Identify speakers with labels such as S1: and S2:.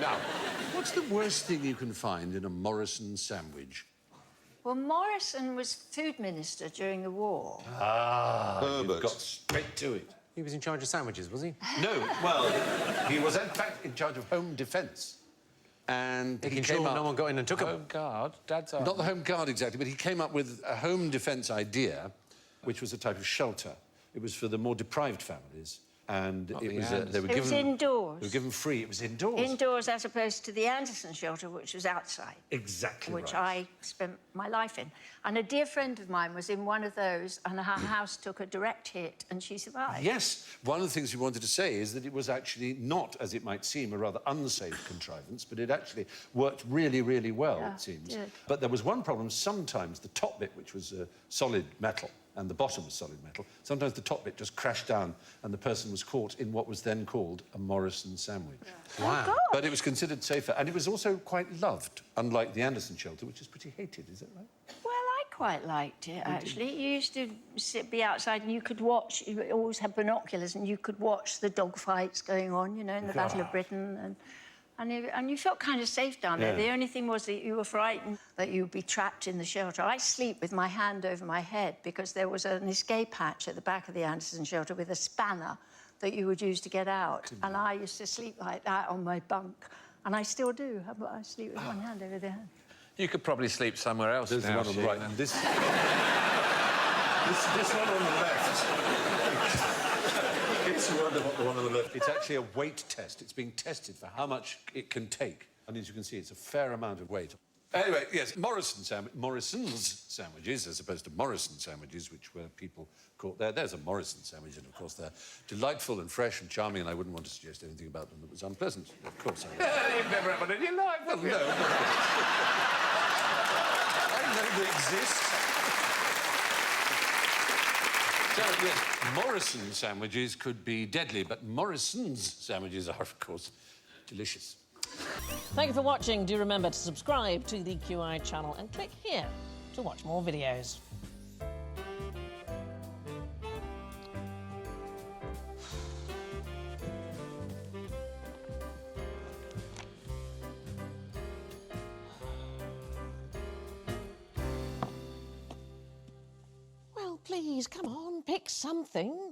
S1: Now, what's the worst thing you can find in a Morrison sandwich?
S2: Well, Morrison was food minister during the war.
S1: You've got straight to it.
S3: He was in charge of sandwiches, was he?
S1: No, well, he was in fact in charge of home defence. And
S3: Making sure no one got in and took him.
S4: Home Guard? Dad's
S1: Not the Home Guard exactly, but he came up with a home defence idea, which was a type of shelter. It was for the more deprived families. And it was
S2: indoors.
S1: They were given free. It was indoors.
S2: Indoors, as opposed to the Anderson shelter, which was outside.
S1: Exactly
S2: which
S1: right.
S2: I spent my life in. And a dear friend of mine was in one of those, and her house took a direct hit, and she survived.
S1: Yes. One of the things we wanted to say is that it was actually not, as it might seem, a rather unsafe contrivance, but it actually worked really, really well, it seems. But there was one problem. Sometimes the top bit, which was solid metal, and the bottom was solid metal, sometimes the top bit just crashed down and the person was caught in what was then called a Morrison sandwich.
S2: Yeah. Wow. Oh,
S1: but it was considered safer, and it was also quite loved, unlike the Anderson shelter, which is pretty hated, is that right?
S2: Well, I quite liked it, actually. You used to be outside and you could watch, you always had binoculars, and you could watch the dogfights going on, you know, in the Battle of Britain, and you felt kind of safe down there. The only thing was that you were frightened that you'd be trapped in the shelter. I sleep with my hand over my head because there was an escape hatch at the back of the Anderson shelter with a spanner that you would use to get out. And I used to sleep like that on my bunk. And I still do. I sleep with one hand over the hand.
S4: You could probably sleep somewhere else.
S1: There's
S4: now,
S1: the one on the
S4: Sheila.
S1: right. And this one on the left. It's wonderful, the one on the left. It's actually a weight test. It's being tested for how much it can take. And as you can see, it's a fair amount of weight. Anyway, yes, Morrison's sandwiches, as opposed to Morrison sandwiches, which were people caught there. There's a Morrison sandwich, and of course they're delightful and fresh and charming, and I wouldn't want to suggest anything about them that was unpleasant. Of course I would.
S4: You've never had one in your life,
S1: Well, no. I know they exist. So, yes, Morrison sandwiches could be deadly, but Morrison's sandwiches are, of course, delicious.
S5: Thank you for watching. Do remember to subscribe to the QI channel and click here to watch more videos. Well, please, come on, pick something.